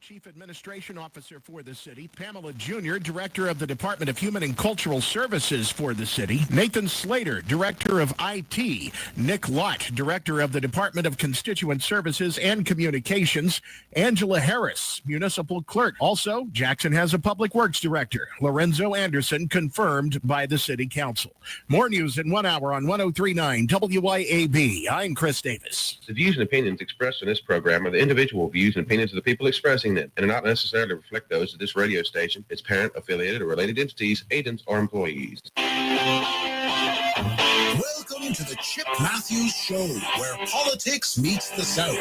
Chief Administration Officer for the city, Pamela Jr., Director of the Department of Human and Cultural Services for the city, Nathan Slater, Director of IT, Nick Lott, Director of the Department of Constituent Services and Communications, Angela Harris, Municipal Clerk. Also, Jackson has a Public Works Director, Lorenzo Anderson, confirmed by the City Council. More news in 1 hour on 103.9 WYAB. I'm Chris Davis. The views and opinions expressed in this program are the individual views and opinions of the people expressing them and do not necessarily reflect those of this radio station, its parent, affiliated, or related entities, agents, or employees. Welcome to the Chip Matthews Show, where politics meets the South.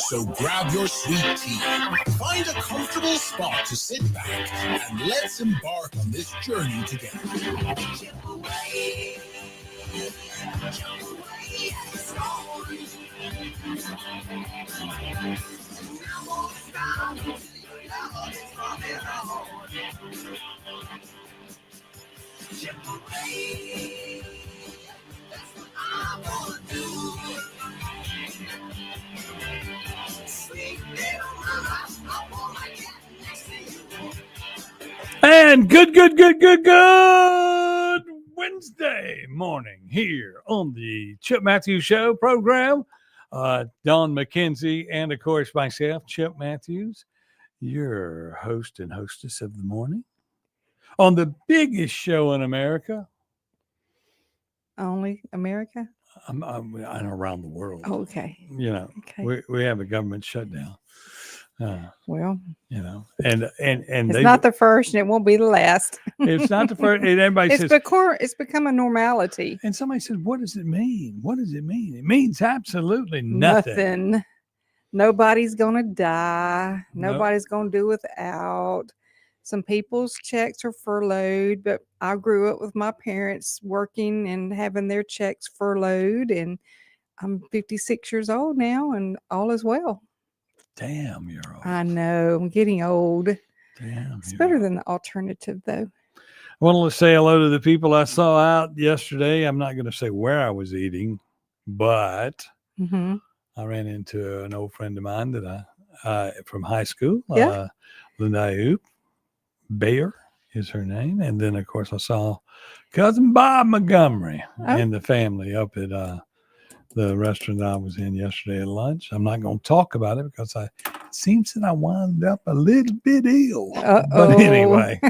So grab your sweet tea, find a comfortable spot to sit back, and let's embark on this journey together. Chip away. Chip away. Chip away. That's what I wanna do. Sweet little mama, I wanna get next to you. And good Wednesday morning here on the Chip Matthews Show program. Don McKenzie and, of course, myself, Chip Matthews, your host and hostess of the morning on the biggest show in America. Only America? And around the world. Oh, okay. You know, okay. We have a government shutdown. Well, you know, and it's not the first, and it won't be the last. It's not the first. And everybody says it's become a normality. And somebody says, "What does it mean? What does it mean?" It means absolutely nothing. Nobody's gonna die. Nobody's gonna do without. Some people's checks are furloughed, but I grew up with my parents working and having their checks furloughed, and I'm 56 years old now, and all is well. Damn, you're old. I know. I'm getting old. Damn. It's better than the alternative, though. I want to say hello to the people I saw out yesterday. I'm not going to say where I was eating, but I ran into an old friend of mine that I from high school. Yeah. Linda Oop. Bayer is her name. And then, of course, I saw cousin Bob Montgomery and the family up at the restaurant I was in yesterday at lunch. I'm not going to talk about it because it seems that I wound up a little bit ill. But anyway,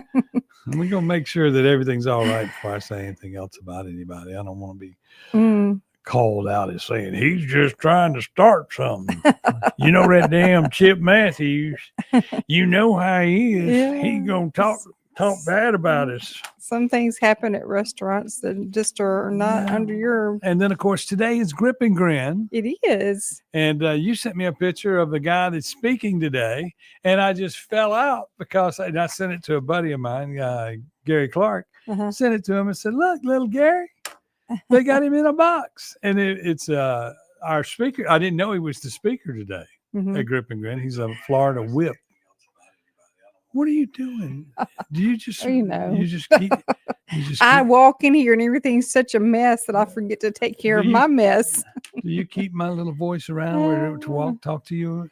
we're going to make sure that everything's all right before I say anything else about anybody. I don't want to be called out as saying, he's just trying to start something. You know that damn Chip Matthews. You know how he is. Yeah. He's going to talk bad about us. Some things happen at restaurants that just are not under your. And then, of course, today is Grip and Grin. It is. And you sent me a picture of the guy that's speaking today, and I just fell out because I sent it to a buddy of mine, Gary Clark. Sent it to him and said, "Look, little Gary, they got him in a box." And it's our speaker. I didn't know he was the speaker today at Grip and Grin. He's a Florida whip. What are you doing? Do you just, you just keep. I walk in here and everything's such a mess that I forget to take care of my mess. Do you keep my little voice around to talk to you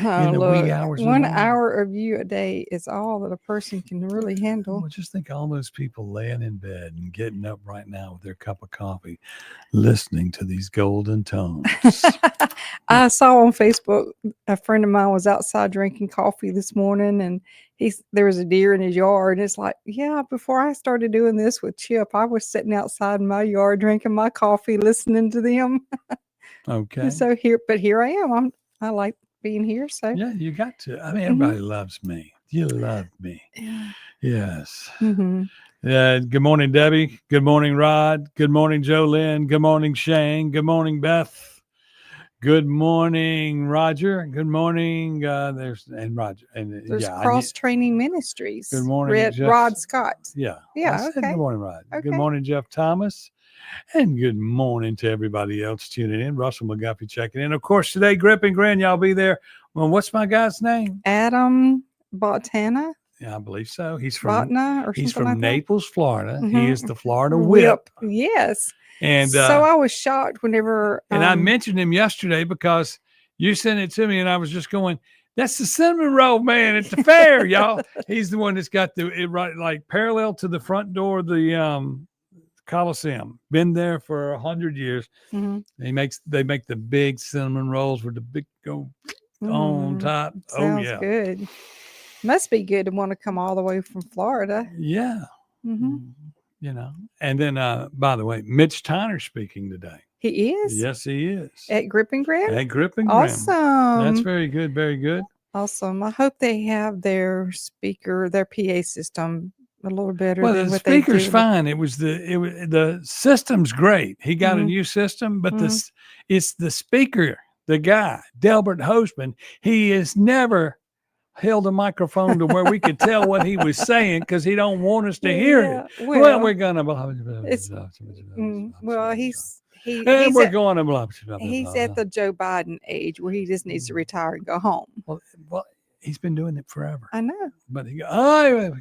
in the wee hours? 1 hour of you a day is all that a person can really handle. Well, just think all those people laying in bed and getting up right now with their cup of coffee, listening to these golden tones. I saw on Facebook a friend of mine was outside drinking coffee this morning, and there was a deer in his yard. And it's like, yeah, before I started doing this with Chip, I was sitting outside in my yard drinking my coffee, listening to them. Okay. And so here I am. I like being here. So yeah, you got to. I mean, everybody loves me. You love me. Yeah. Yes. Good morning, Debbie. Good morning, Rod. Good morning, Jolynn. Good morning, Shane. Good morning, Beth. Good morning, Roger. Good morning. There's Roger. And there's Cross Training Ministries. Good morning, Rod Scott. Yeah. Yeah. Okay. Good morning, Rod. Okay. Good morning, Jeff Thomas. And good morning to everybody else tuning in. Russell McGuffey checking in. Of course, today, Grip and Grin, y'all be there. Well, what's my guy's name? Adam Botana. Yeah, I believe so. He's from like Naples, Florida. He is the Florida Whip. Yes. And so I was shocked whenever. And I mentioned him yesterday because You sent it to me, and I was just going, that's the cinnamon roll man at the fair, y'all. He's the one that's got it right, like parallel to the front door of the Coliseum. Been there for 100 years. Mhm. They make the big cinnamon rolls with the big go on top. Sounds good. Must be good to want to come all the way from Florida. Yeah. Mm-hmm. You know. And then, by the way, Mitch Tyner's speaking today. He is? Yes, he is. At Grip and Grim? At Grip and Grim. Awesome. That's very good. Very good. Awesome. I hope they have their PA system a little better. Well, than the what they speaker's do. fine. The system's great. He got a new system, but it's the speaker, the guy, Delbert Hostman. He has never held a microphone to where we could tell what he was saying because he don't want us to hear it. Well, we're gonna blah, he's at the Joe Biden age where he just needs to retire and go home. Well, he's been doing it forever. I know. But I know.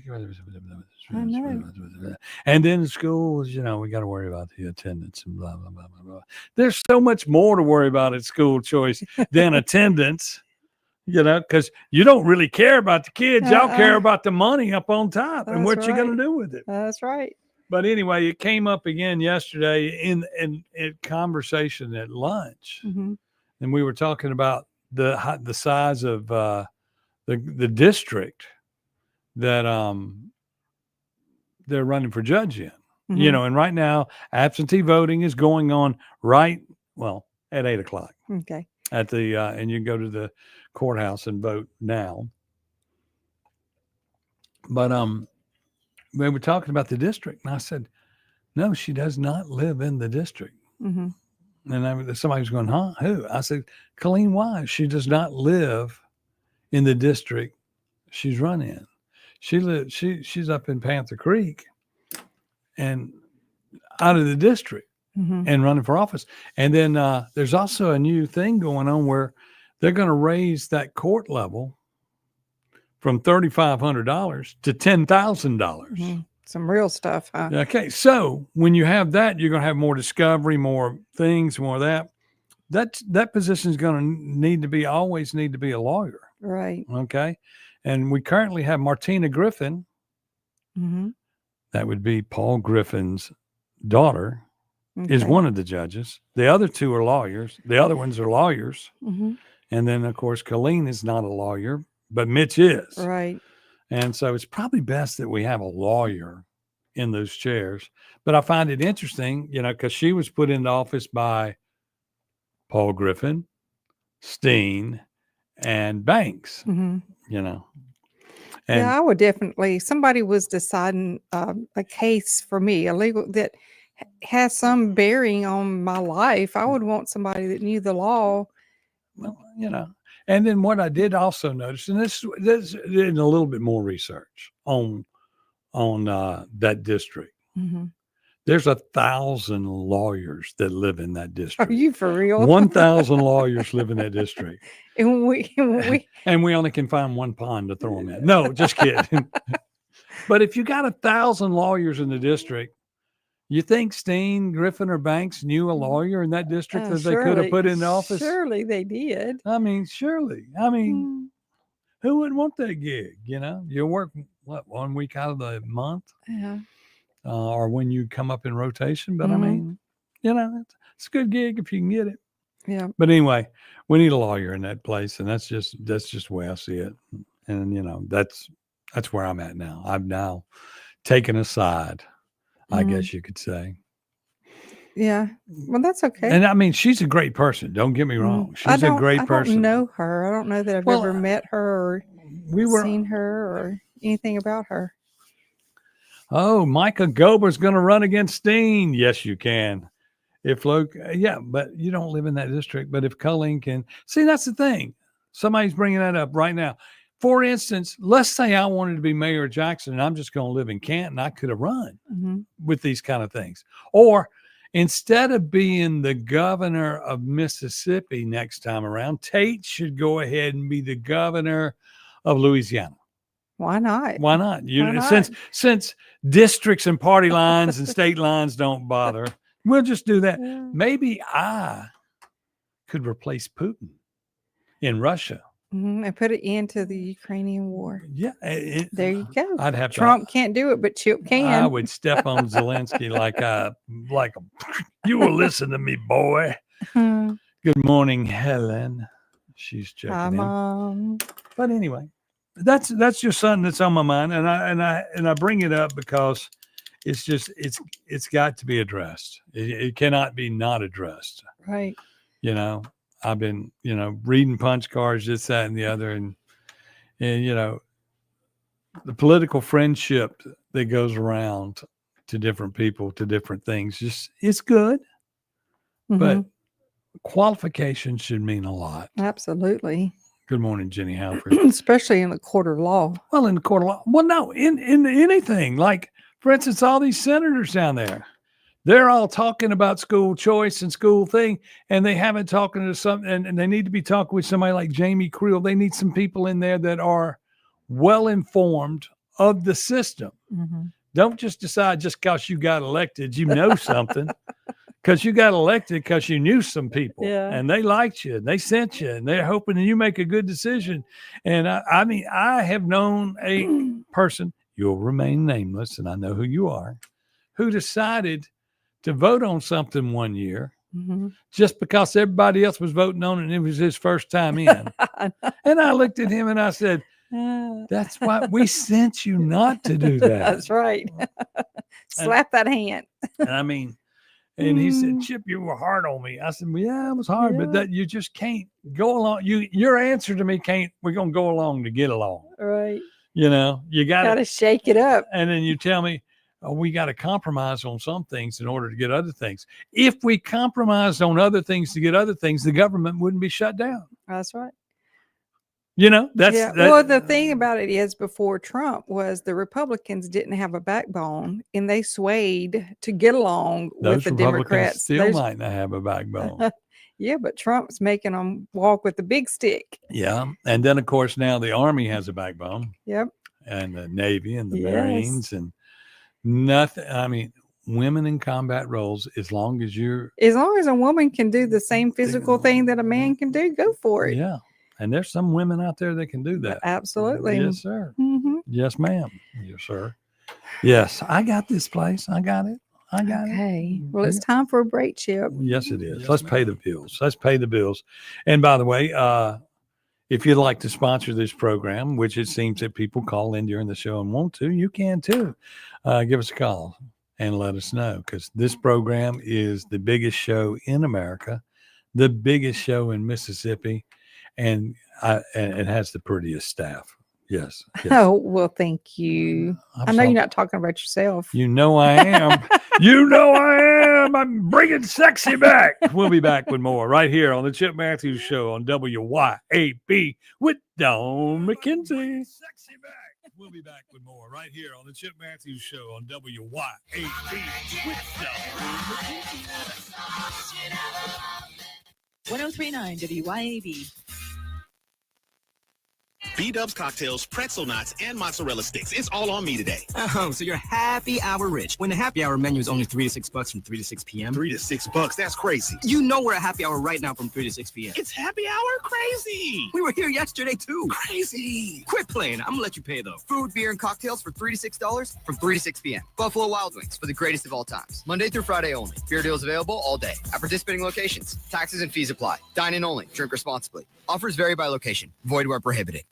And then schools, we got to worry about the attendance and blah, blah, blah, blah, blah. There's so much more to worry about at school choice than attendance, because you don't really care about the kids. Y'all care about the money up on top and what you're going to do with it. That's right. But anyway, it came up again yesterday in conversation at lunch. Mm-hmm. And we were talking about the size of the district that they're running for judge in, and right now absentee voting is going on at 8:00. Okay. At the and you can go to the courthouse and vote now. But we were talking about the district, and I said, no, she does not live in the district. Mm-hmm. And somebody was going, huh? Who? I said, Colleen Wise. She does not live in the district she's run in. She's up in Panther Creek and out of the district and running for office. And then there's also a new thing going on where they're going to raise that court level from $3,500 to $10,000. Mm-hmm. Some real stuff, huh? Okay. So when you have that, you're going to have more discovery, more things, more of that. That position is going to always need to be a lawyer. Right. Okay. And we currently have Martina Griffin. Mm-hmm. That would be Paul Griffin's daughter, is one of the judges. The other two are lawyers. The other ones are lawyers. Mm-hmm. And then, of course, Colleen is not a lawyer, but Mitch is. Right. And so it's probably best that we have a lawyer in those chairs. But I find it interesting, because she was put into office by Paul Griffin, Steen, and Banks, Mm-hmm. And I would definitely, somebody was deciding a case for me, a legal that has some bearing on my life. I would want somebody that knew the law. Well, and then what I did also notice, and this did a little bit more research on that district. Mm-hmm. There's 1,000 lawyers that live in that district. Are you for real? 1,000 lawyers live in that district. And we only can find one pond to throw them in. No, just kidding. But if you got 1,000 lawyers in the district, you think Steen, Griffin, or Banks knew a lawyer in that district that they could have put in office? Surely they did. I mean, surely. I mean, who wouldn't want that gig? You work, 1 week out of the month? Yeah. Or when you come up in rotation. But I mean, it's a good gig if you can get it. Yeah. But anyway, we need a lawyer in that place. And that's just the way I see it. And, that's where I'm at now. I've now taken a side, I guess you could say. Yeah. Well, that's okay. And I mean, she's a great person. Don't get me wrong. She's a great person. I don't know her. I don't know that I've ever met her or seen her or anything about her. Oh, Micah Gober's going to run against Steen. Yes, you can. But you don't live in that district. But if Colleen can, see, that's the thing. Somebody's bringing that up right now. For instance, let's say I wanted to be mayor of Jackson and I'm just going to live in Canton. I could have run with these kind of things. Or instead of being the governor of Mississippi next time around, Tate should go ahead and be the governor of Louisiana. Why not? Why not? Since districts and party lines and state lines don't bother, we'll just do that. Yeah. Maybe I could replace Putin. in Russia. And put it into the Ukrainian war. Yeah. There you go. I'd have Trump can't do it, but Chip can. I would step on Zelensky like you will listen to me, boy. Good morning, Helen. She's checking Hi, in. Mom. But anyway, that's just something that's on my mind, and I bring it up because it's got to be addressed. It cannot be not addressed. Right. I've been reading punch cards, this, that, and the other, and the political friendship that goes around to different people, to different things, it's good, but qualifications should mean a lot. Absolutely. Good morning, Jenny Halford. Especially in the court of law. Well, in the court of law. Well, no, in anything. Like, for instance, all these senators down there, they're all talking about school choice and school thing, and they haven't talking to some, and they need to be talking with somebody like Jamie Creel. They need some people in there that are well informed of the system. Don't just decide just because you got elected, you know something. Because you got elected because you knew some people, and they liked you, and they sent you, and they're hoping that you make a good decision. And I have known a person, you'll remain nameless, and I know who you are, who decided to vote on something one year just because everybody else was voting on it, and it was his first time in. And I looked at him and I said, that's why we sent you not to do that. That's right. Slap that hand. And he said, Chip, you were hard on me. I said, well, yeah, it was hard, but that you just can't go along. Your answer to me we're going to go along to get along. Right. You got to shake it up. And then you tell me, we got to compromise on some things in order to get other things. If we compromised on other things to get other things, the government wouldn't be shut down. That's right. Well, the thing about it is, before Trump was the Republicans didn't have a backbone, and they swayed to get along with the Democrats. Still might not have a backbone. Yeah, but Trump's making them walk with the big stick. Yeah, and then of course now the Army has a backbone. Yep. And the Navy and the Marines and nothing. Women in combat roles, as long as a woman can do the same physical thing that a man can do, go for it. Yeah. And there's some women out there that can do that. Absolutely. Yes, sir. Yes, ma'am. Yes, sir. Yes, I got this place. I got it. Okay. Well, it's time for a break, Chip. Yes, it is. Let's pay the bills. And by the way, if you'd like to sponsor this program, which it seems that people call in during the show and want to, you can too. Give us a call and let us know, because this program is the biggest show in America, the biggest show in Mississippi. And it has the prettiest staff. Yes. Oh, well, thank you. I know you're not talking about yourself. You know I am. I'm bringing sexy back. We'll be back with more right here on the Chip Matthews Show on WYAB with Dawn McKenzie. Sexy back. We'll be back with more right here on the Chip Matthews Show on WYAB with Dawn McKenzie. 1039 WYAB. B-Dubs cocktails, pretzel knots, and mozzarella sticks. It's all on me today. Oh, so you're happy hour rich when the happy hour menu is only $3 to $6 from 3 to 6 p.m. $3 to $6? That's crazy. You know we're at happy hour right now from 3 to 6 p.m. It's happy hour crazy. We were here yesterday too. Crazy. Quit playing. I'm gonna let you pay though. Food, beer, and cocktails for $3 to $6 from 3 to 6 p.m. Buffalo Wild Wings for the greatest of all times. Monday through Friday only. Beer deals available all day at participating locations. Taxes and fees apply. Dine in only. Drink responsibly. Offers vary by location. Void where prohibited.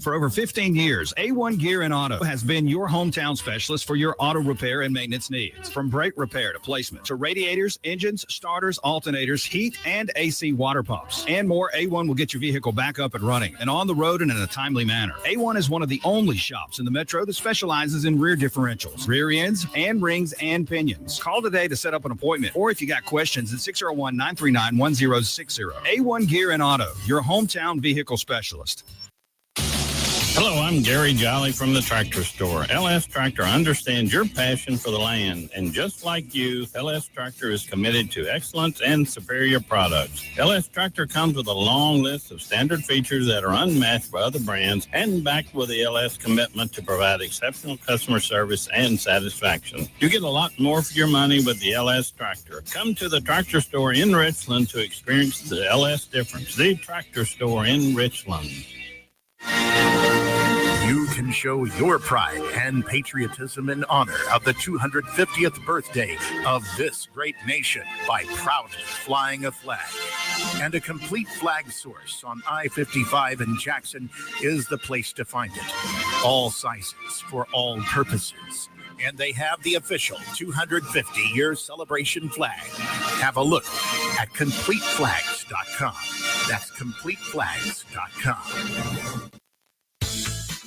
For over 15 years, A1 Gear and Auto has been your hometown specialist for your auto repair and maintenance needs. From brake repair to placement to radiators, engines, starters, alternators, heat, and AC water pumps, and more, A1 will get your vehicle back up and running and on the road and in a timely manner. A1 is one of the only shops in the metro that specializes in rear differentials, rear ends, and rings and pinions. Call today to set up an appointment, or if you got questions, at 601-939-1060. A1 Gear and Auto, your hometown vehicle specialist. Hello, I'm Gary Jolly from the Tractor Store. LS Tractor understands your passion for the land, and just like you, LS Tractor is committed to excellence and superior products. LS Tractor comes with a long list of standard features that are unmatched by other brands and backed with the LS commitment to provide exceptional customer service and satisfaction. You get a lot more for your money with the LS Tractor. Come to the Tractor Store in Richland to experience the LS difference. The Tractor Store in Richland. You can show your pride and patriotism in honor of the 250th birthday of this great nation by proudly flying a flag. And a complete flag source on I-55 in Jackson is the place to find it. All sizes for all purposes. And they have the official 250-year celebration flag. Have a look at CompleteFlags.com. That's CompleteFlags.com.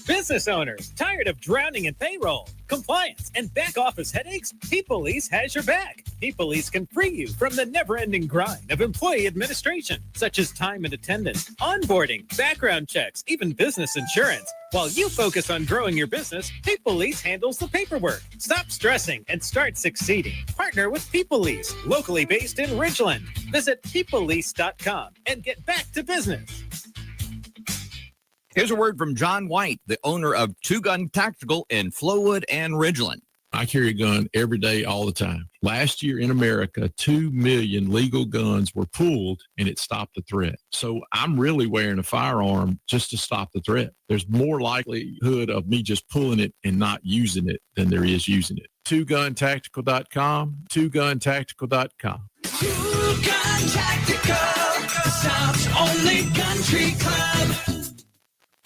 Business owners, tired of drowning in payroll, compliance, and back office headaches? P-Police has your back. P-Police can free you from the never-ending grind of employee administration, such as time and attendance, onboarding, background checks, even business insurance. While you focus on growing your business, P-Police handles the paperwork. Stop stressing and start succeeding. Partner with P-Police, locally based in Ridgeland. Visit ppolice.com and get back to business. Here's a word from John White, the owner of Two Gun Tactical in Flowood and Ridgeland. I carry a gun every day, all the time. Last year in America, 2 million legal guns were pulled, and it stopped the threat. So I'm really wearing a firearm just to stop the threat. There's more likelihood of me just pulling it and not using it than there is using it. TwoGunTactical.com, TwoGunTactical.com. Two Gun Tactical, the South's only country club.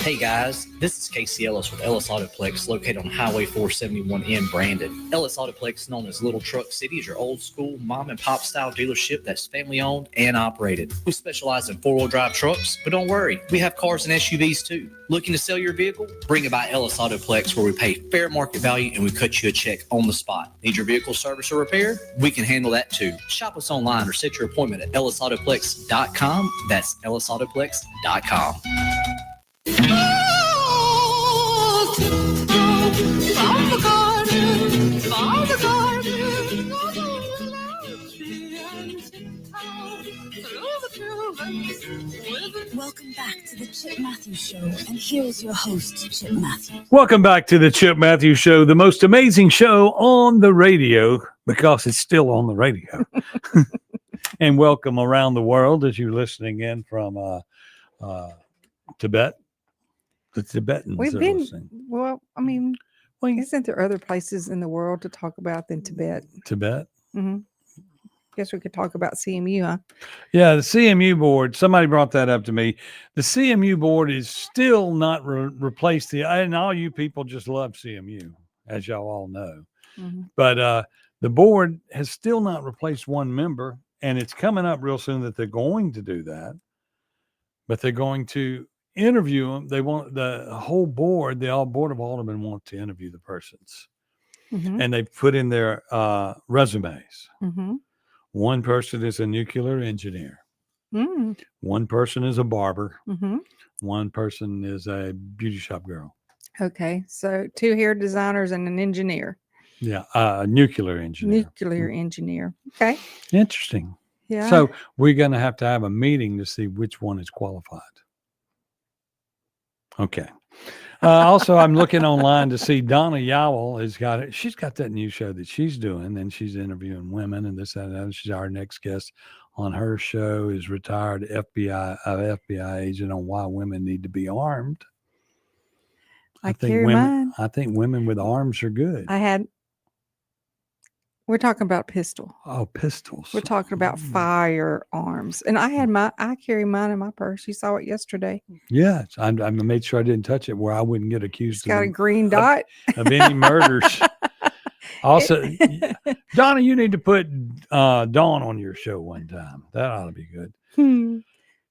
Hey guys, this is Casey Ellis with Ellis Autoplex, located on Highway 471 in Brandon. Ellis Autoplex, known as Little Truck City, is your old school mom and pop style dealership that's family owned and operated. We specialize in 4-wheel drive trucks, but don't worry, we have cars and SUVs too. Looking to sell your vehicle? Bring it by Ellis Autoplex, where we pay fair market value and we cut you a check on the spot. Need your vehicle service or repair? We can handle that too. Shop us online or set your appointment at ellisautoplex.com. That's ellisautoplex.com. Welcome back to the Chip Matthews Show, and here is your host, Chip Matthews. Welcome back to the Chip Matthews Show, the most amazing show on the radio, because it's still on the radio. And welcome around the world as you're listening in from Tibet. The Tibetans We've are been, listening. well, I mean, isn't there other places in the world to talk about than Tibet? Tibet? Mm-hmm. Guess we could talk about CMU, huh? Yeah, the CMU board, somebody brought that up to me. The CMU board is still not replaced. And all you people just love CMU, as y'all all know. Mm-hmm. But the board has still not replaced one member, and it's coming up real soon that they're going to do that. But they're going to interview them. They want the whole board, the board of aldermen want to interview the persons. Mm-hmm. And they put in their resumes. Mm-hmm. One person is a nuclear engineer. Mm. One person is a barber. Mm-hmm. One person is a beauty shop girl. Okay, so 2 hair designers and an engineer. Yeah, a nuclear engineer. Nuclear engineer. Okay. Interesting. Yeah. So we're going to have a meeting to see which one is qualified. Okay. Also, I'm looking online to see Donna Yowell has got it. She's got that new show that she's doing, and she's interviewing women and this and that. She's our next guest on her show. Is retired FBI agent on why women need to be armed. I think women with arms are good. We're talking about pistol. Oh, pistols. We're talking about firearms. And I carry mine in my purse. You saw it yesterday. Yeah. I made sure I didn't touch it where I wouldn't get accused it's got a green dot of any murders. Also, Donna, you need to put Dawn on your show one time. That ought to be good.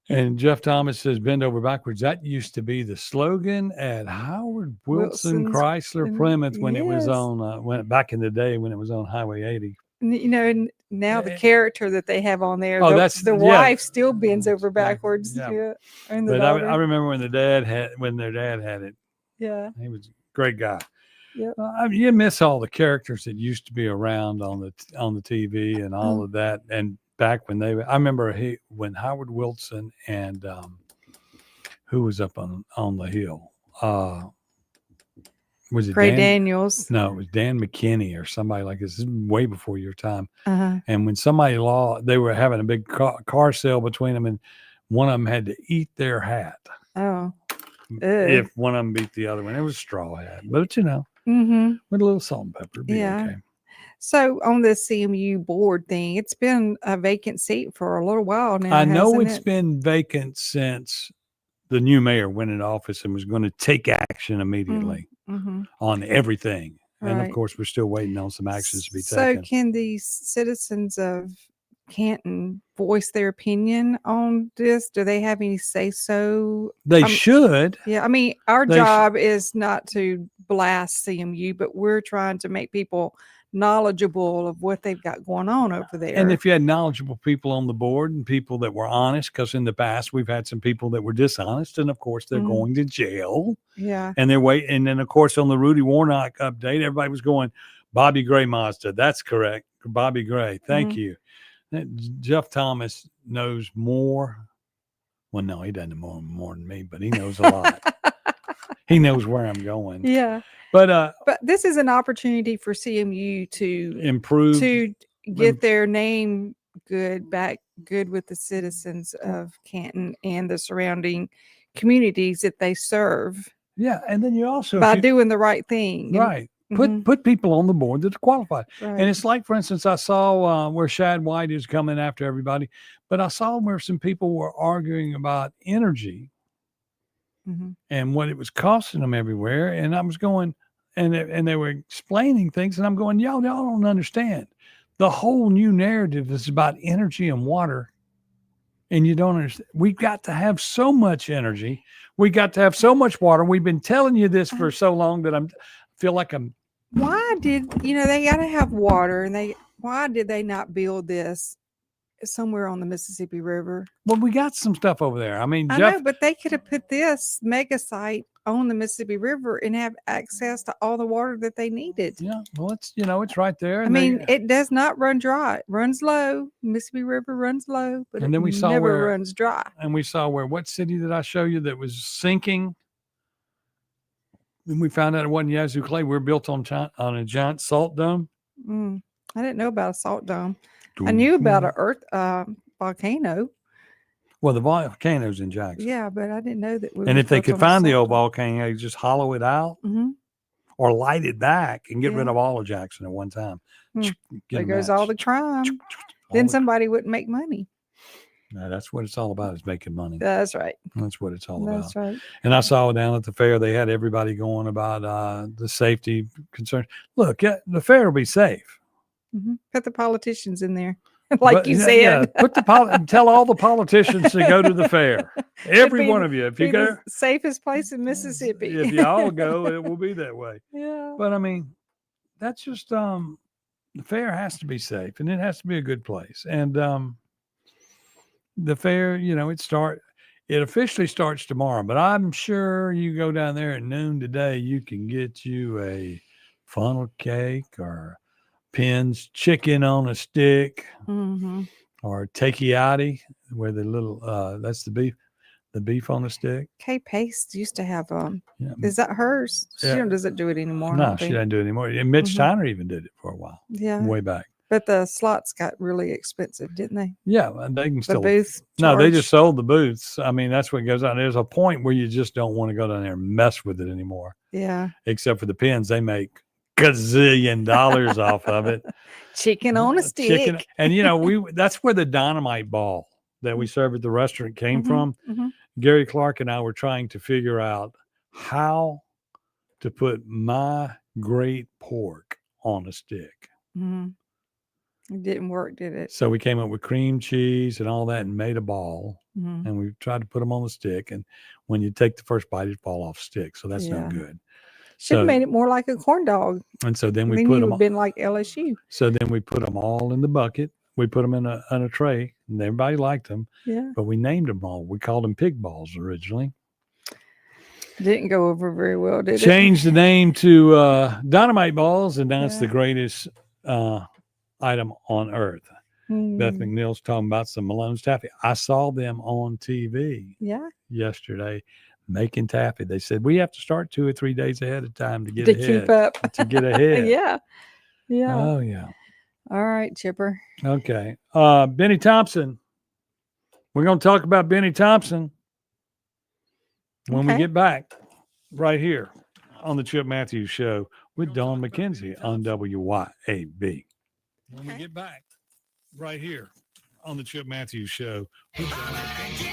And Jeff Thomas says, bend over backwards. That used to be the slogan at Howard Wilson Chrysler Plymouth when it was on, back in the day when it was on Highway 80. You know, and now the character that they have on there, the wife still bends over backwards. Yeah. And the but I remember when their dad had it. Yeah. He was a great guy. Yep. You miss all the characters that used to be around on the TV and all of that. And back when I remember when Howard Wilson and who was up on the hill? Was it Ray Dan Daniels? No, it was Dan McKenzie or somebody like this. This is way before your time. Uh-huh. And when they were having a big car sale between them, and one of them had to eat their hat. Oh. If one of them beat the other one. It was a straw hat. But, Mm-hmm. with a little salt and pepper, it'd be okay. So on the CMU board thing, it's been a vacant seat for a little while now. I know hasn't it's it? been vacant since the new mayor went into office and was going to take action immediately Mm-hmm. on everything. And of Right. course, we're still waiting on some actions to be So taken. can these citizens of Canton voice their opinion on this? Do they have any say so? They should. Yeah, I mean, our They job is not to blast CMU, but we're trying to make people knowledgeable of what they've got going on over there. And if you had knowledgeable people on the board and people that were honest, because in the past we've had some people that were dishonest, and of course they're going to jail. Yeah. And they're waiting. And then of course on the Rudy Warnock update, everybody was going, Bobby Gray Mazda. That's correct. Bobby Gray. Thank you. Jeff Thomas knows more. Well, no, he doesn't know more than me, but he knows a lot. He knows where I'm going. Yeah. But this is an opportunity for CMU to improve, to get their name back good with the citizens of Canton and the surrounding communities that they serve. Yeah, and then you also by doing the right thing. Right. Put people on the board that are qualified. Right. And it's like, for instance, I saw where Shad White is coming after everybody, but I saw where some people were arguing about energy and what it was costing them everywhere. And I was going, and they were explaining things, and I'm going, y'all don't understand. The whole new narrative is about energy and water. And you don't understand. We've got to have so much energy. We got to have so much water. We've been telling you this for so long that feel like I'm. Why did they got to have water, and why did they not build this somewhere on the Mississippi River? Well, we got some stuff over there. I mean, I Jeff, know, but they could have put this mega site on the Mississippi River and have access to all the water that they needed. Yeah, well, it's right there. I mean, it does not run dry. It runs low. Mississippi River runs low, but and then we saw never where runs dry. And we saw what city did I show you that was sinking? And we found out it wasn't Yazoo Clay. We were built on a giant salt dome. I didn't know about a salt dome. I knew about an volcano. Well, the volcano's in Jackson. Yeah, but I didn't know that. And if they could find the old volcano, they just hollow it out or light it back and get rid of all of Jackson at one time. There goes all the crime. Then somebody wouldn't make money. No, that's what it's all about, is making money. That's right. That's what it's all about. That's right. And I saw down at the fair, they had everybody going about the safety concerns. Look, the fair will be safe. Put the politicians in there. Like you said. Yeah, tell all the politicians to go to the fair. Every one of you. If you go, the safest place in Mississippi. If you all go, it will be that way. Yeah. But I mean, that's just the fair has to be safe, and it has to be a good place. And the fair, it officially starts tomorrow, but I'm sure you go down there at noon today, you can get you a funnel cake or Penn's chicken on a stick or takiati, where the little that's the beef on a stick. Kay Pace used to have is that hers? She doesn't do it anymore. No, she doesn't do it anymore. And Mitch Steiner even did it for a while. Yeah, way back. But the slots got really expensive, didn't they? Yeah, and they can still. Booth no, they just sold the booths. I mean, that's what goes on. There's a point where you just don't want to go down there and mess with it anymore. Yeah. Except for the Pens, they make gazillion dollars off of it. Chicken on a stick. And that's where the dynamite ball that we serve at the restaurant came from. Gary Clark and I were trying to figure out how to put my great pork on a stick. It didn't work, did it? So we came up with cream cheese and all that and made a ball. And we tried to put them on the stick. And when you take the first bite, it fall off stick. So that's no good. Should have made it more like a corn dog. And so then we put them. Been like LSU. So then we put them all in the bucket. We put them in a tray, and everybody liked them. Yeah. But we named them all. We called them pig balls originally. Didn't go over very well, did it? Changed the name to Dynamite Balls, and now it's the greatest item on earth. Beth McNeil's talking about some Malone's taffy. I saw them on TV yesterday making taffy. They said we have to start 2 or 3 days ahead of time to get ahead. Keep up. To get ahead. Yeah. Oh, yeah. All right, Chipper. Okay. Benny Thompson. We're going to talk about Benny Thompson when we get back right here on the Chip Matthews Show with Dawn McKenzie on WYAB. When we get back right here on the Chip Matthews Show with Dawn McKenzie.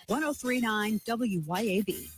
1039 WYAB.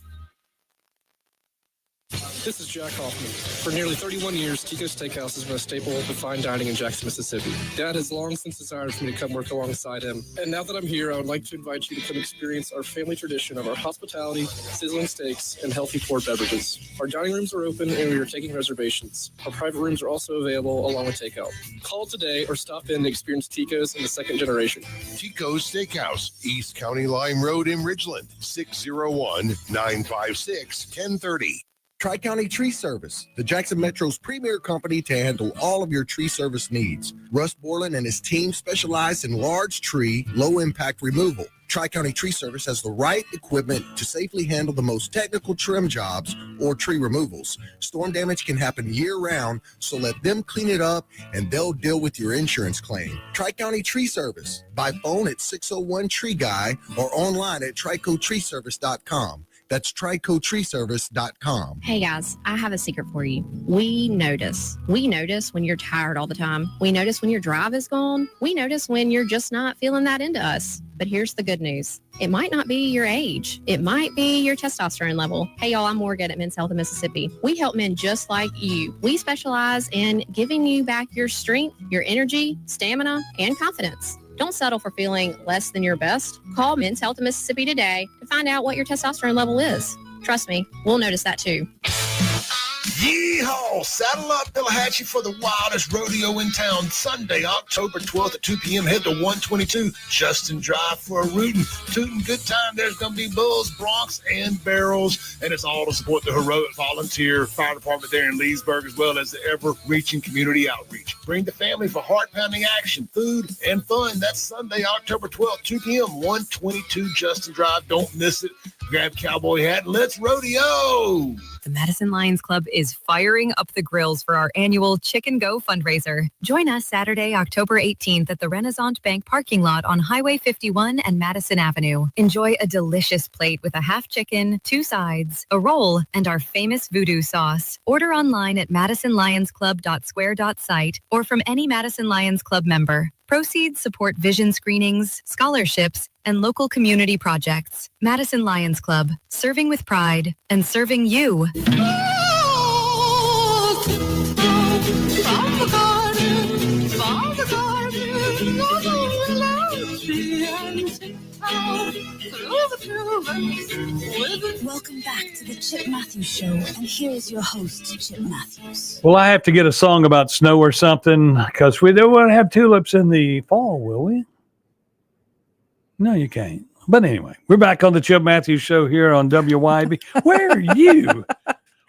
This is Jack Hoffman. For nearly 31 years, Tico's Steakhouse has been a staple of fine dining in Jackson, Mississippi. Dad has long since desired for me to come work alongside him. And now that I'm here, I would like to invite you to come experience our family tradition of our hospitality, sizzling steaks, and healthy poured beverages. Our dining rooms are open and we are taking reservations. Our private rooms are also available along with takeout. Call today or stop in to experience Tico's in the second generation. Tico's Steakhouse, East County Lime Road in Ridgeland, 601-956-1030. Tri-County Tree Service, the Jackson Metro's premier company to handle all of your tree service needs. Russ Borland and his team specialize in large tree, low-impact removal. Tri-County Tree Service has the right equipment to safely handle the most technical trim jobs or tree removals. Storm damage can happen year-round, so let them clean it up and they'll deal with your insurance claim. Tri-County Tree Service, by phone at 601-TREE-GUY or online at tricotreeservice.com. That's tricotreeservice.com. Hey guys, I have a secret for you. We notice. We notice when you're tired all the time. We notice when your drive is gone. We notice when you're just not feeling that into us. But here's the good news. It might not be your age. It might be your testosterone level. Hey y'all, I'm Morgan at Men's Health of Mississippi. We help men just like you. We specialize in giving you back your strength, your energy, stamina, and confidence. Don't settle for feeling less than your best. Call Men's Health of Mississippi today to find out what your testosterone level is. Trust me, we'll notice that too. Yeehaw! Saddle up, Tallahatchie, for the wildest rodeo in town. Sunday, October 12th at 2 p.m. Head to 122 Justin Drive for a tootin' good time. There's going to be bulls, broncs, and barrels, and it's all to support the heroic volunteer fire department there in Leesburg, as well as the ever-reaching community outreach. Bring the family for heart-pounding action, food, and fun. That's Sunday, October 12th, 2 p.m., 122 Justin Drive. Don't miss it. Grab cowboy hat and let's rodeo! The Madison Lions Club is firing up the grills for our annual Chicken Go fundraiser. Join us Saturday, October 18th at the Renaissance Bank parking lot on Highway 51 and Madison Avenue. Enjoy a delicious plate with a half chicken, 2 sides, a roll, and our famous voodoo sauce. Order online at madisonlionsclub.square.site or from any Madison Lions Club member. Proceeds support vision screenings, scholarships, and local community projects. Madison Lions Club, serving with pride and serving you. Welcome back to the Chip Matthews Show, and here's your host, Chip Matthews. Well, I have to get a song about snow or something, because we don't want to have tulips in the fall, will we? No, you can't. But anyway, we're back on the Chip Matthews Show here on WYB. Where are you?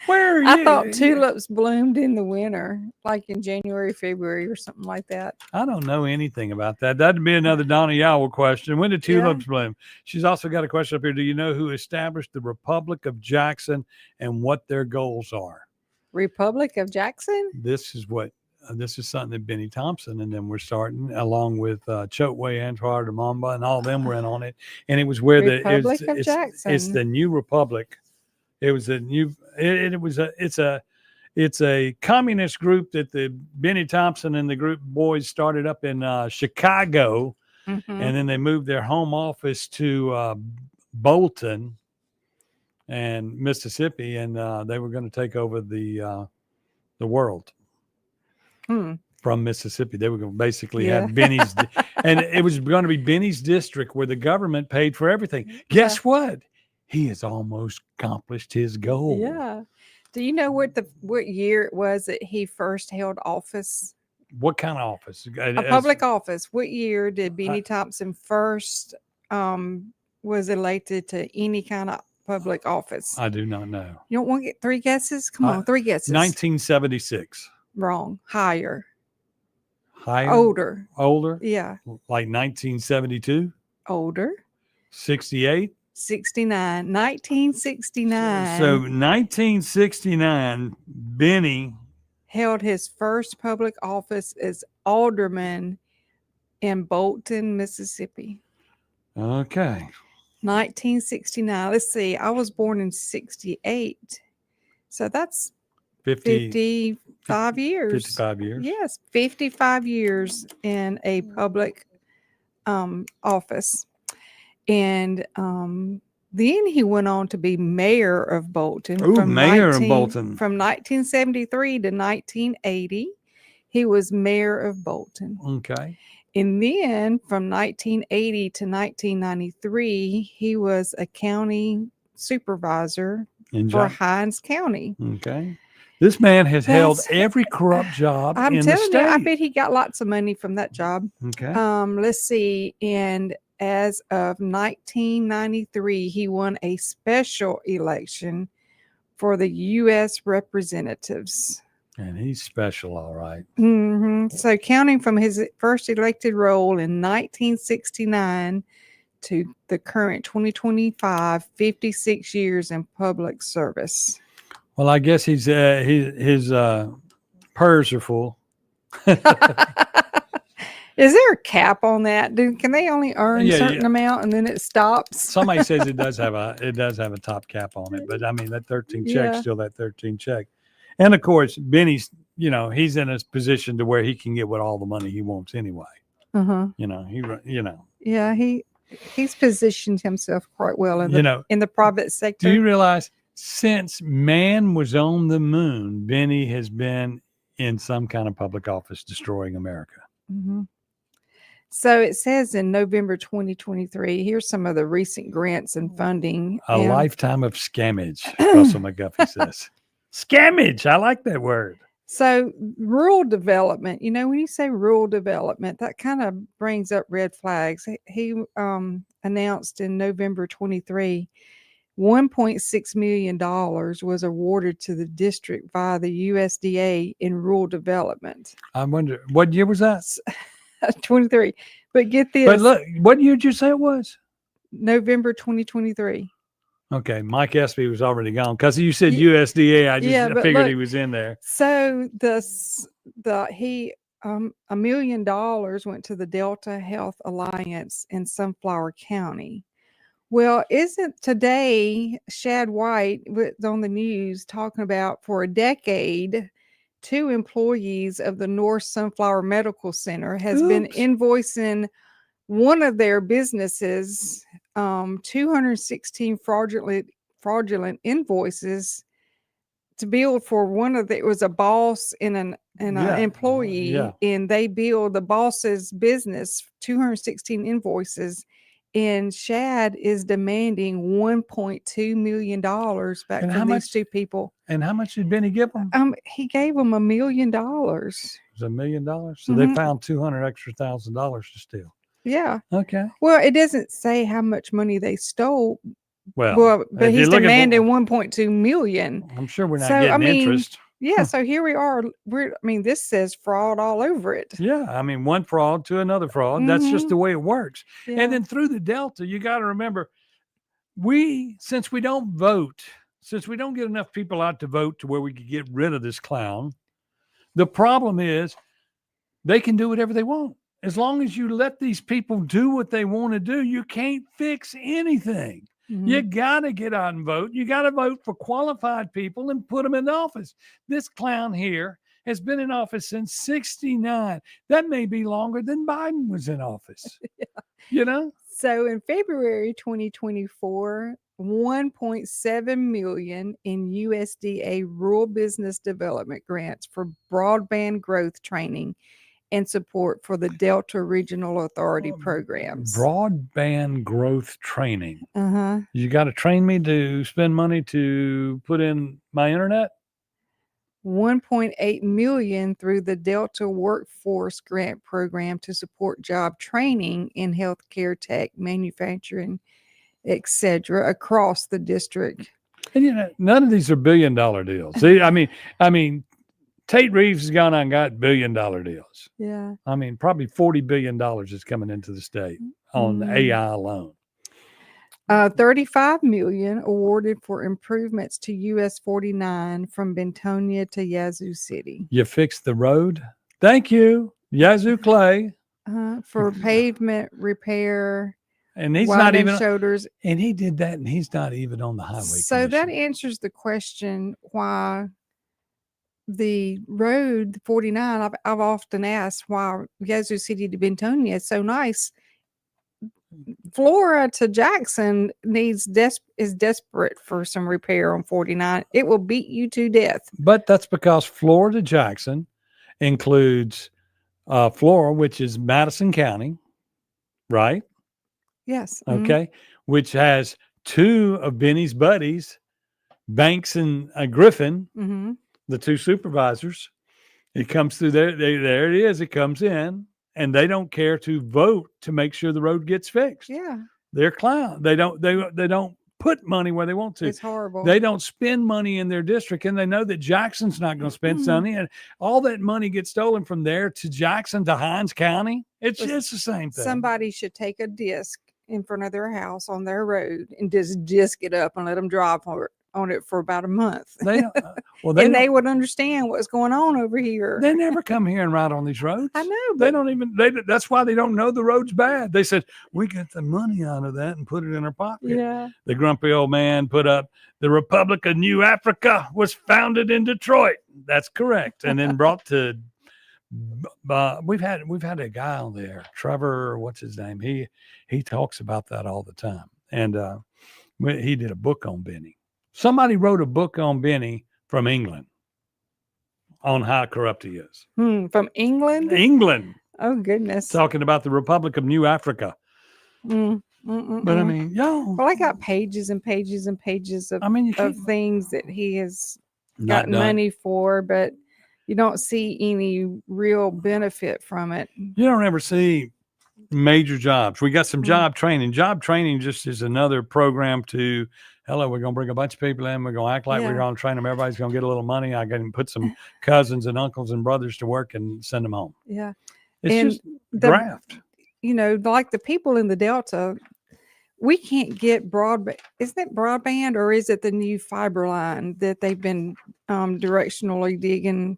Where are you? I thought tulips bloomed in the winter, like in January, February, or something like that. I don't know anything about that. That'd be another Donna Yowell question. When did tulips bloom? She's also got a question up here. Do you know who established the Republic of Jackson and what their goals are? Republic of Jackson? This is something that Benny Thompson and them were starting, along with Chotway, Antoine de Mamba, and all of them were in on it. And it was where Republic of Jackson. It's the new Republic. It was a new. It's a communist group that the Benny Thompson and the group boys started up in Chicago, and then they moved their home office to Bolton and Mississippi, and they were going to take over the world from Mississippi. They were going to basically have Benny's, and it was going to be Benny's district where the government paid for everything. Guess what? He has almost accomplished his goal. Yeah. Do you know what year it was that he first held office? What kind of office? A public office. What year did Benny Thompson first was elected to any kind of public office? I do not know. You don't want to get 3 guesses? Come on, 3 guesses. 1976. Wrong. Higher. Higher? Older. Older? Yeah. Like 1972? Older. 68? 69. 1969. So 1969, Benny held his first public office as alderman in Bolton, Mississippi. Okay. 1969. Let's see. I was born in 68. So that's 55 years. 55 years. Yes, 55 years in a public office. And then he went on to be mayor of Bolton. Ooh, mayor of Bolton. From 1973 to 1980, he was mayor of Bolton. Okay. And then from 1980 to 1993, he was a county supervisor for Hines County. Okay. This man has held every corrupt job I'm in the telling state. you, I bet he got lots of money from that job. Okay. Let's see. And as of 1993, he won a special election for the U.S. Representatives. And he's special, all right. So counting from his first elected role in 1969 to the current 2025, 56 years in public service. Well, I guess his purrs are full. Is there a cap on that? Can they only earn a certain amount and then it stops? Somebody says it does have a top cap on it, but I mean that 13 check's still that 13 check. And of course, Benny's, he's in a position to where he can get all the money he wants anyway. Yeah, he's positioned himself quite well in the private sector. Do you realize since man was on the moon, Benny has been in some kind of public office destroying America? Mm-hmm. So it says in November 2023, here's some of the recent grants and funding. A lifetime of scammage, Russell McGuffey says. Scammage. I like that word. So rural development, when you say rural development, that kind of brings up red flags. He announced in November 23, $1.6 million was awarded to the district via the USDA in rural development. I wonder, what year was that? 23. But get this. But look, what year did you say it was? November 2023. Okay, Mike Espy was already gone because you said USDA. I figured he was in there. So $1 million went to the Delta Health Alliance in Sunflower County. Well, isn't today Shad White was on the news talking about for a decade, 2 employees of the North Sunflower Medical Center has been invoicing one of their businesses 216 fraudulent invoices to bill for one of it was a boss and an employee, and they billed the boss's business 216 invoices, and Shad is demanding $1.2 million back from these 2 people. And how much did Benny give them? He gave them $1 million. It was $1 million. So they found $200,000 extra to steal. Yeah. Okay. Well, it doesn't say how much money they stole. Well, but he's demanding $1.2 million. I'm sure we're not getting interest. Yeah. So here we are. This says fraud all over it. Yeah. One fraud to another fraud. That's just the way it works. Yeah. And then through the Delta, you got to remember, since we don't get enough people out to vote to where we could get rid of this clown, the problem is they can do whatever they want. As long as you let these people do what they want to do, you can't fix anything. Mm-hmm. You got to get out and vote. You got to vote for qualified people and put them in office. This clown here has been in office since 1969. That may be longer than Biden was in office. So in February 2024, $1.7 million in USDA rural business development grants for broadband growth training and support for the Delta Regional Authority programs. Broadband growth training. Uh-huh. You got to train me to spend money to put in my internet? $1.8 million through the Delta Workforce Grant Program to support job training in healthcare tech, manufacturing, etc., across the district. And none of these are $1 billion deals. See, I mean, Tate Reeves has gone and got $1 billion deals. Yeah. I mean, probably $40 billion is coming into the state on AI alone. 35 million awarded for improvements to US 49 from Bentonia to Yazoo City. You fixed the road. Thank you, Yazoo Clay. For pavement repair. And he's not even shoulders. And he did that, and he's not even on the highway. So that answers the question why the road 49. I've often asked why Yazoo City to Bentonia is so nice. Flora to Jackson is desperate for some repair on 49. It will beat you to death. But that's because Flora to Jackson includes Flora, which is Madison County, right? Yes. Okay. Which has two of Benny's buddies, Banks and Griffin, the two supervisors. It comes through there. There it is. It comes in. And they don't care to vote to make sure the road gets fixed. Yeah. They're clown. They don't put money where they want to. It's horrible. They don't spend money in their district, and they know that Jackson's not going to spend money, and all that money gets stolen from there to Jackson to Hines County. It's just the same thing. Somebody should take a disc in front of their house on their road and just disc it up and let them drive on it for about a month. They they would understand what's going on over here. They never come here and ride on these roads. I know. They don't even. That's why they don't know the road's bad. They said we get the money out of that and put it in our pocket. Yeah. The grumpy old man put up the Republic of New Africa was founded in Detroit. That's correct, and then brought to. We've had a guy on there, Trevor. What's his name? He talks about that all the time, and he did a book on Benny. Somebody wrote a book on Benny from England on how corrupt he is. From England? England. Oh, goodness. Talking about the Republic of New Africa. But I mean, Well, I got pages and pages and pages of, of things that he has gotten money for, but you don't see any real benefit from it. You don't ever see major jobs. We got some job training. Job training just is another program to, hello, we're going to bring a bunch of people in. We're going to act like we're going to train them. Everybody's going to get a little money. I can put some cousins and uncles and brothers to work and send them home. Yeah. It's just graft. You know, like the people in the Delta, we can't get broadband. Isn't it broadband or is it the new fiber line that they've been directionally digging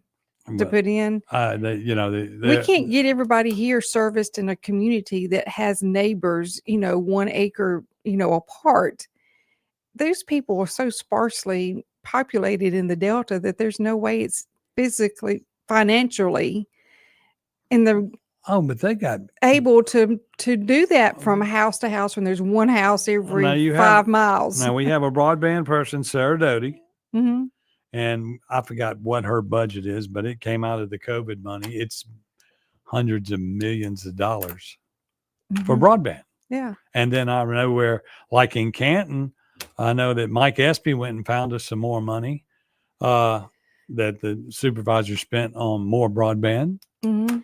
to put in? We can't get everybody here serviced in a community that has neighbors, 1 acre, apart. Those people are so sparsely populated in the Delta that there's no way it's physically, financially, but they got able to do that from house to house when there's one house every 5 miles. Now we have a broadband person, Sarah Doty, Mm-hmm. and I forgot what her budget is, but it came out of the COVID money. It's hundreds of millions of dollars for broadband. Yeah. And then I know where, like in Canton, I know that Mike Espy went and found us some more money that the supervisor spent on more broadband. Mm-hmm.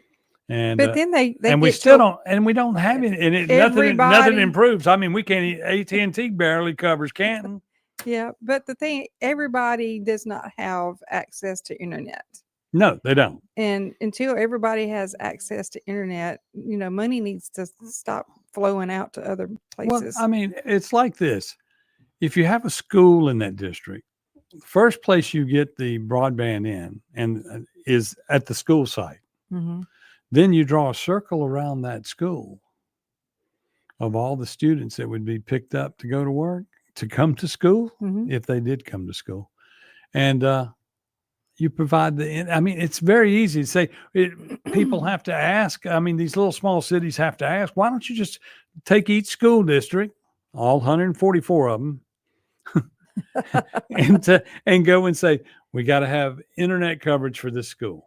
And but then they and we still don't, and we don't have it, and nothing improves. I mean, we can't. AT&T barely covers Canton. Yeah, but the thing, everybody does not have access to internet. No, they don't. And until everybody has access to internet, money needs to stop flowing out to other places. Well, I mean, it's like this. If you have a school in that district, the first place you get the broadband in and is at the school site. Mm-hmm. Then you draw a circle around that school of all the students that would be picked up to go to work, to come to school, if they did come to school. And you provide it's very easy to say people have to ask. I mean, these little small cities have to ask, why don't you just take each school district, all 144 of them, and go and say, we got to have internet coverage for this school.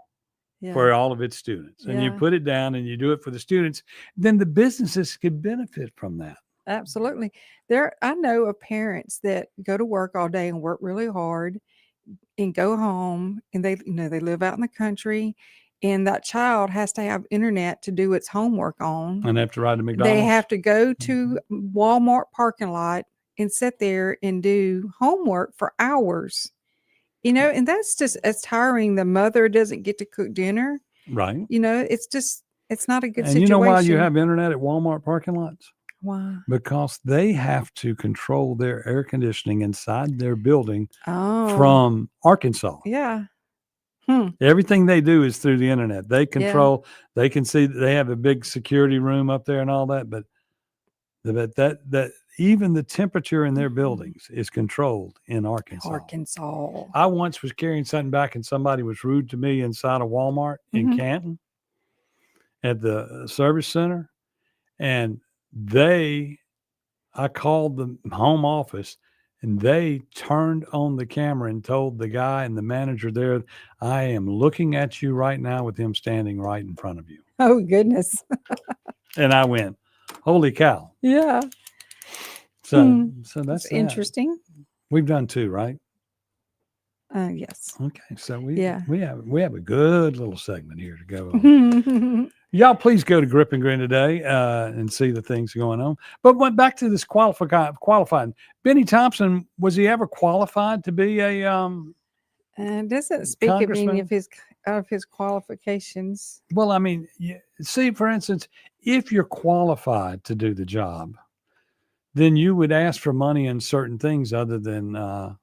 Yeah. For all of its students. And you put it down and you do it for the students, then the businesses could benefit from that. Absolutely. I know of parents that go to work all day and work really hard and go home, and they live out in the country, and that child has to have internet to do its homework on. And they have to ride to McDonald's. They have to go to Walmart parking lot and sit there and do homework for hours. You know, and that's just as tiring. The mother doesn't get to cook dinner. Right. You know, it's not a good And situation. you know why you have internet at Walmart parking lots? Why? Because they have to control their air conditioning inside their building from Arkansas. Yeah. Everything they do is through the internet. They control, they can see, they have a big security room up there and all that, but that even the temperature in their buildings is controlled in Arkansas. I once was carrying something back and somebody was rude to me inside a Walmart in Canton at the service center. And I called the home office and they turned on the camera and told the guy and the manager there, I am looking at you right now with him standing right in front of you. Oh, goodness. And I went, holy cow. Yeah. So that's interesting. We've done 2, right? Yes. Okay. So we have a good little segment here to go on. Mm-hmm. Y'all please go to Grip and Grin today and see the things going on. But went back to this qualifying. Benny Thompson, was he ever qualified to be a doesn't speak of any of his qualifications. Well, I mean, see, for instance, if you're qualified to do the job, then you would ask for money in certain things other than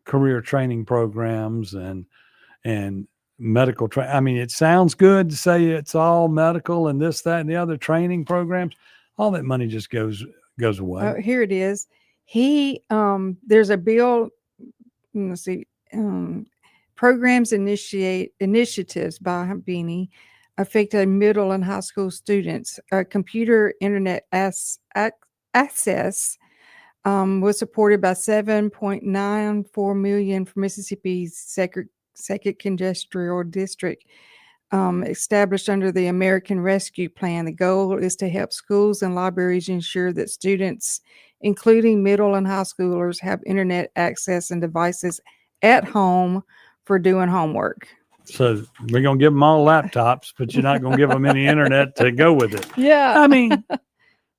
career training programs and medical training. I mean, it sounds good to say it's all medical and this, that, and the other training programs. All that money just goes away. Oh, here it is. There's a bill. Let's see. Programs initiatives by Beanie affect middle and high school students. Computer internet access was supported by $7.94 million for Mississippi's second congressional district, established under the American Rescue Plan. The goal is to help schools and libraries ensure that students, including middle and high schoolers, have internet access and devices at home for doing homework. So we're going to give them all laptops, but you're not going to give them any internet to go with it. Yeah. I mean,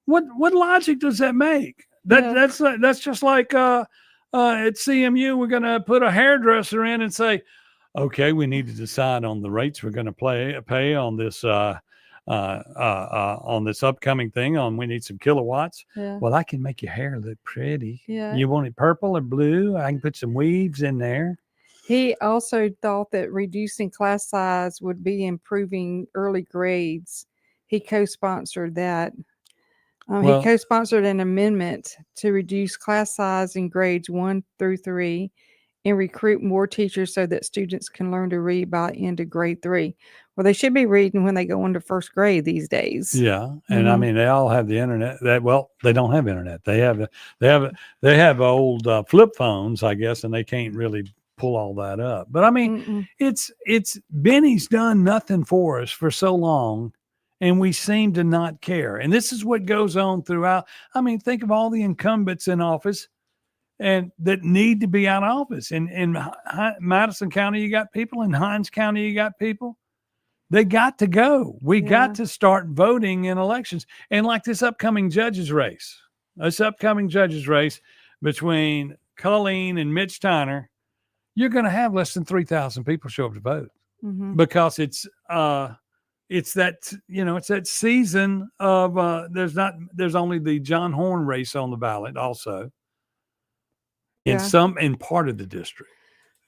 what logic does that make? That's just like at CMU, we're going to put a hairdresser in and say, okay, we need to decide on the rates we're going to pay on this upcoming thing. We need some kilowatts. Yeah. Well, I can make your hair look pretty. Yeah. You want it purple or blue? I can put some weaves in there. He also thought that reducing class size would be improving early grades. He co-sponsored that. He co-sponsored an amendment to reduce class size in grades 1 through 3 and recruit more teachers so that students can learn to read by end of grade 3. Well, they should be reading when they go into first grade these days. Yeah, and I mean, they all have the internet. They don't have internet. They have old flip phones, I guess, and they can't really pull all that up. But I mean, it's Benny's done nothing for us for so long, and we seem to not care. And this is what goes on throughout. I mean, think of all the incumbents in office and that need to be out of office. In Madison County, you got people. In Hinds County, you got people. They got to go. We got to start voting in elections. And like this upcoming judges race between Colleen and Mitch Tyner, you're going to have less than 3,000 people show up to vote because it's that, it's that season of there's only the John Horn race on the ballot also in part of the district.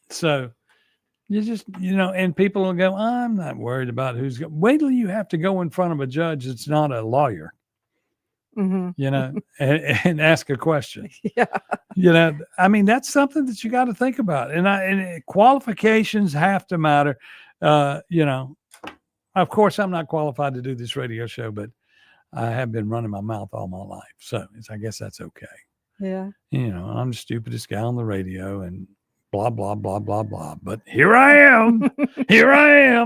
So you just, and people will go, I'm not worried about wait till you have to go in front of a judge that's not a lawyer, and ask a question. Yeah. I mean, that's something that you got to think about. And qualifications have to matter. Of course, I'm not qualified to do this radio show, but I have been running my mouth all my life. So I guess that's okay. Yeah. I'm the stupidest guy on the radio and blah, blah, blah, blah, blah. But here I am.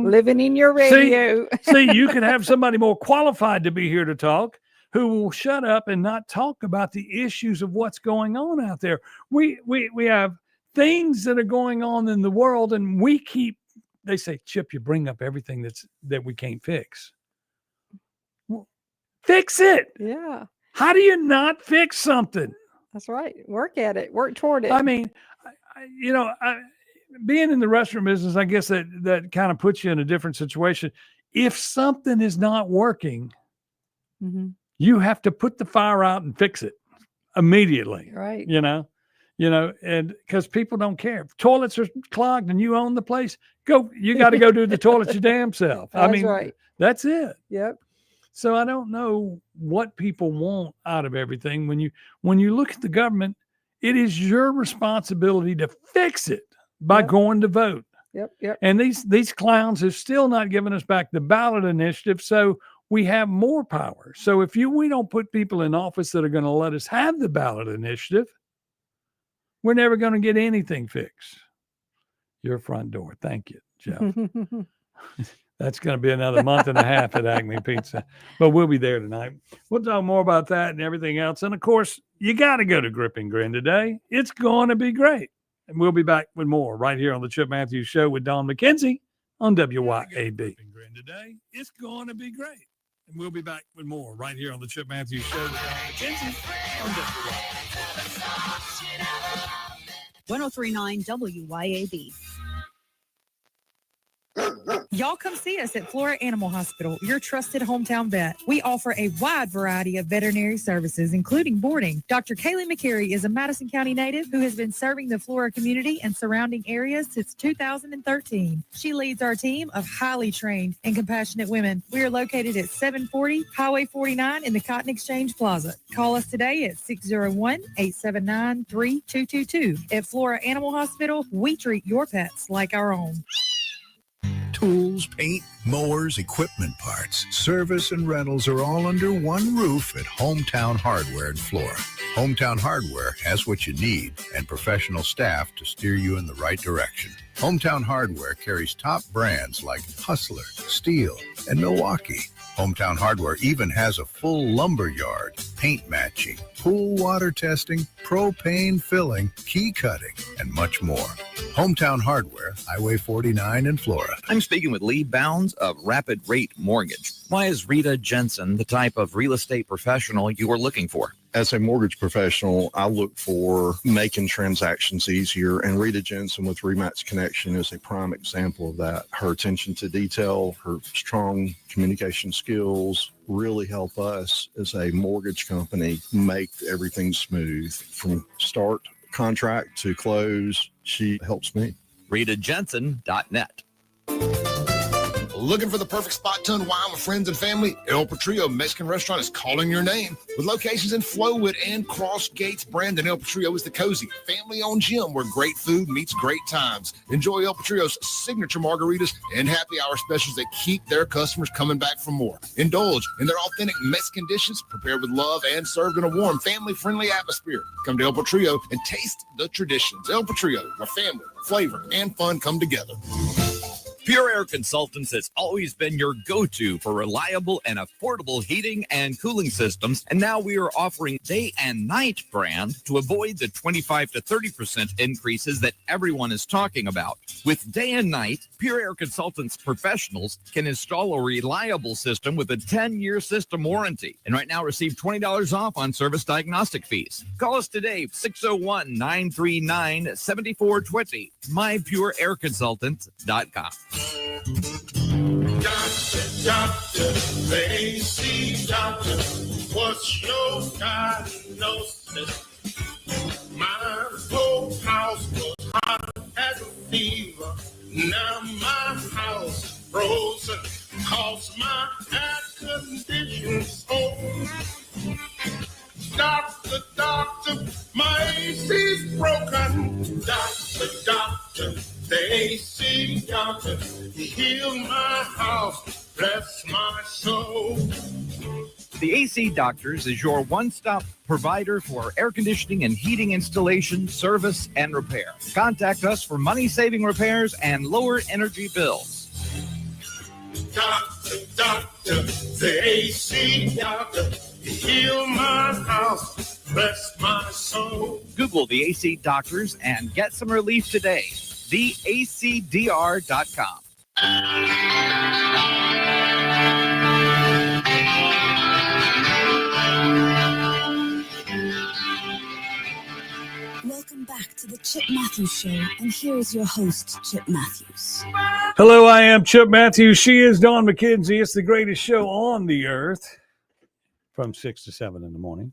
Living in your radio. See, you can have somebody more qualified to be here to talk who will shut up and not talk about the issues of what's going on out there. We have things that are going on in the world, and we keep they say, Chip, you bring up everything that we can't fix. Well, fix it. Yeah. How do you not fix something? That's right. Work at it. Work toward it. I mean, being in the restaurant business, I guess that kind of puts you in a different situation. If something is not working, you have to put the fire out and fix it immediately. Right. And because people don't care. If toilets are clogged and you own the place, you got to go do the toilets your damn self. That's right. That's it. Yep. So I don't know what people want out of everything. When you look at the government, it is your responsibility to fix it by going to vote. Yep. And these clowns have still not given us back the ballot initiative, so we have more power. So if we don't put people in office that are going to let us have the ballot initiative, we're never going to get anything fixed. Your front door. Thank you, Jeff. That's going to be another month and a half at Acme Pizza, but we'll be there tonight. We'll talk more about that and everything else. And of course, you got to go to Grip and Grin today. It's going to be great. And we'll be back with more right here on the Chip Matthews Show with Don McKenzie on WYAB. Grip and Grin today. It's going to be great. And we'll be back with more right here on the Chip Matthews Show with Don McKenzie on WYAB. 1039 WYAB. Y'all come see us at Flora Animal Hospital, your trusted hometown vet. We offer a wide variety of veterinary services, including boarding. Dr. Kaylee McCary is a Madison County native who has been serving the Flora community and surrounding areas since 2013. She leads our team of highly trained and compassionate women. We are located at 740 Highway 49 in the Cotton Exchange Plaza. Call us today at 601-879-3222. At Flora Animal Hospital, we treat your pets like our own. Tools, paint, mowers, equipment parts, service, and rentals are all under one roof at Hometown Hardware in Flora. Hometown Hardware has what you need and professional staff to steer you in the right direction. Hometown Hardware carries top brands like Hustler, Steel, and Milwaukee. Hometown Hardware even has a full lumber yard, paint matching, pool water testing, propane filling, key cutting, and much more. Hometown Hardware, Highway 49 in Flora. I'm speaking with Lee Bounds of Rapid Rate Mortgage. Why is Rita Jensen the type of real estate professional you are looking for? As a mortgage professional, I look for making transactions easier, and Rita Jensen with Remax Connection is a prime example of that. Her attention to detail, her strong communication skills really help us as a mortgage company make everything smooth from start contract to close. She helps me. RitaJensen.net. Looking for the perfect spot to unwind with friends and family? El Patrio Mexican Restaurant is calling your name. With locations in Flowood and Cross Gates, Brandon, El Patrio is the cozy, family-owned gym where great food meets great times. Enjoy El Patrio's signature margaritas and happy hour specials that keep their customers coming back for more. Indulge in their authentic Mexican dishes prepared with love and served in a warm, family-friendly atmosphere. Come to El Patrio and taste the traditions. El Patrio, where family, flavor, and fun come together. Pure Air Consultants has always been your go-to for reliable and affordable heating and cooling systems, and now we are offering day and night brand to avoid the 25 to 30% increases that everyone is talking about. With day and night, Pure Air Consultants professionals can install a reliable system with a 10-year system warranty, and right now receive $20 off on service diagnostic fees. Call us today, 601-939-7420, mypureairconsultants.com. Doctor, they see doctor, what's your diagnosis? My whole house was hot as a fever, now my house frozen, cause my air conditioning's on. Doctor, my AC's broken. Doctor, the AC doctor, heal my house, bless my soul. The AC Doctors is your one-stop provider for air conditioning and heating installation, service, and repair. Contact us for money-saving repairs and lower energy bills. Doctor, the AC doctor, heal my house, bless my soul. Google the AC Doctors and get some relief today. TheACDR.com. Welcome back to the Chip Matthews Show, and here is your host, Chip Matthews. Hello, I am Chip Matthews. She is Dawn McKenzie. It's the greatest show on the earth from 6 to 7 in the morning.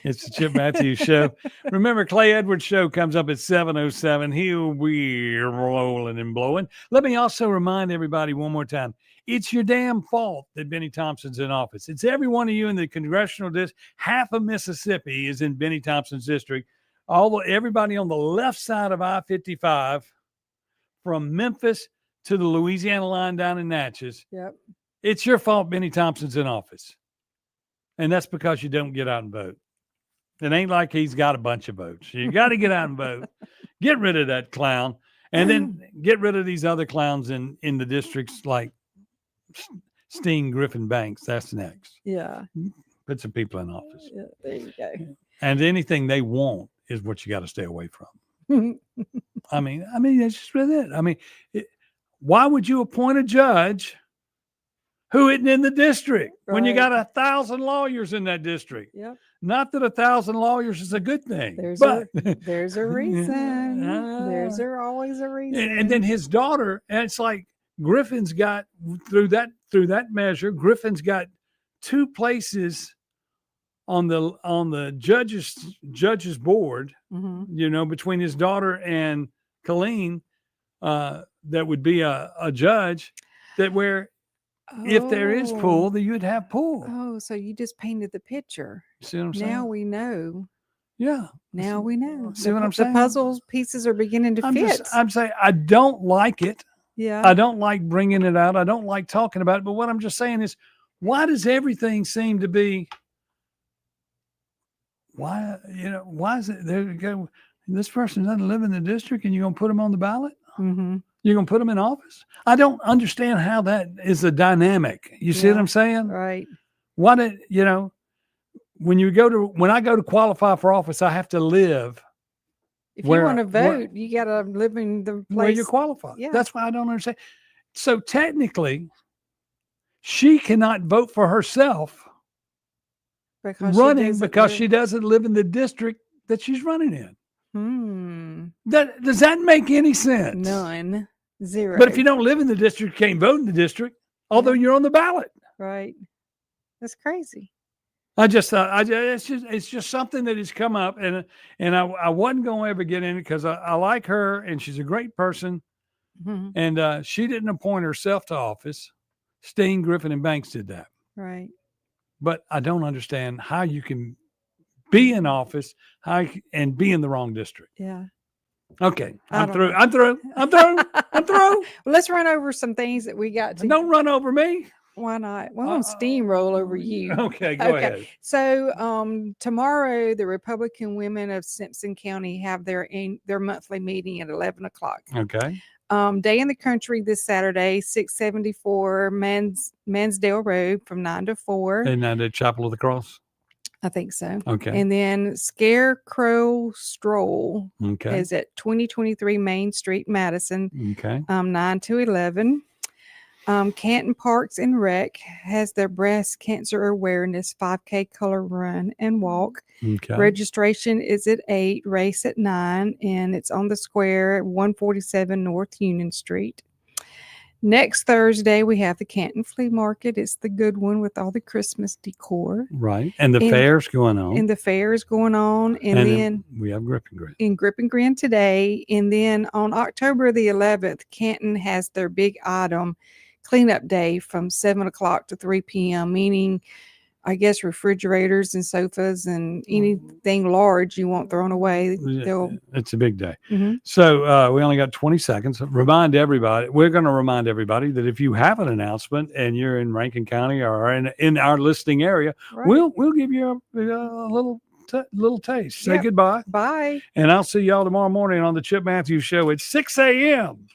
It's the Chip Matthews Show. Remember, Clay Edwards' show comes up at 7:07. He'll be rolling and blowing. Let me also remind everybody one more time. It's your damn fault that Benny Thompson's in office. It's every one of you in the congressional district. Half of Mississippi is in Benny Thompson's district. Everybody on the left side of I-55 from Memphis to the Louisiana line down in Natchez. Yep. It's your fault Benny Thompson's in office. And that's because you don't get out and vote. It ain't like he's got a bunch of votes. You got to get out and vote. Get rid of that clown. And then get rid of these other clowns in the districts like Steen, Griffin, Banks. That's next. Yeah. Put some people in office. Yeah, there you go. And anything they want is what you got to stay away from. I mean, that's just it. Why would you appoint a judge who isn't in the district when you got 1,000 lawyers in that district? Yep. Not that 1,000 lawyers is a good thing. There's a reason. There's always a reason. And then his daughter, and it's like Griffin's got through that measure, Griffin's got 2 places on the judges board, between his daughter and Colleen, that would be a judge that where if there is pool, then you'd have pool. Oh, so you just painted the picture. See what I'm saying? Now we know. Yeah. Now we know. See what I'm saying? The puzzle pieces are beginning to fit. I'm saying I don't like it. Yeah. I don't like bringing it out. I don't like talking about it. But what I'm just saying is, why does everything seem to be? Why is it there? You go. This person doesn't live in the district, and you're gonna put them on the ballot. Mm-hmm. You're gonna put them in office. I don't understand how that is a dynamic. You see what I'm saying? Right. When I go to qualify for office, I have to live. If you want to vote, you got to live in the place where you qualify. Yeah. That's why I don't understand. So technically, she cannot vote for herself because she doesn't live in the district that she's running in. Does that make any sense? None. Zero. But if you don't live in the district, you can't vote in the district, although you're on the ballot. Right. That's crazy. It's just something that has come up, and I wasn't going to ever get in it because I like her and she's a great person, and she didn't appoint herself to office. Steen, Griffin, and Banks did that. Right. But I don't understand how you can be in office and be in the wrong district. Yeah. Okay, I'm through. Well, let's run over some things that we got to. Don't run over me. Why not? We're going to steamroll over you. Okay, go ahead. So tomorrow, the Republican women of Simpson County have their monthly meeting at 11 o'clock. Okay. Day in the Country this Saturday, 674 Mansdale Road from 9 to 4. And now the Chapel of the Cross? I think so. Okay. And then Scarecrow Stroll is at 2023 Main Street, Madison. Okay. 9 to 11. Canton Parks and Rec has their breast cancer awareness 5K color run and walk. Okay. Registration is at 8, race at 9, and it's on the square at 147 North Union Street. Next Thursday, we have the Canton Flea Market. It's the good one with all the Christmas decor. Right. And the fair's going on. And the fair is going on. And then we have Grip and Grin. In Grip and Grin today. And then on October the 11th, Canton has their big item cleanup day from 7 o'clock to 3 p.m., meaning, I guess, refrigerators and sofas and anything large you want thrown away. It's a big day. So we only got 20 seconds. We're going to remind everybody that if you have an announcement and you're in Rankin County or in our listening area, we'll give you a little taste. Say goodbye. Bye. And I'll see y'all tomorrow morning on the Chip Matthews Show at 6 a.m.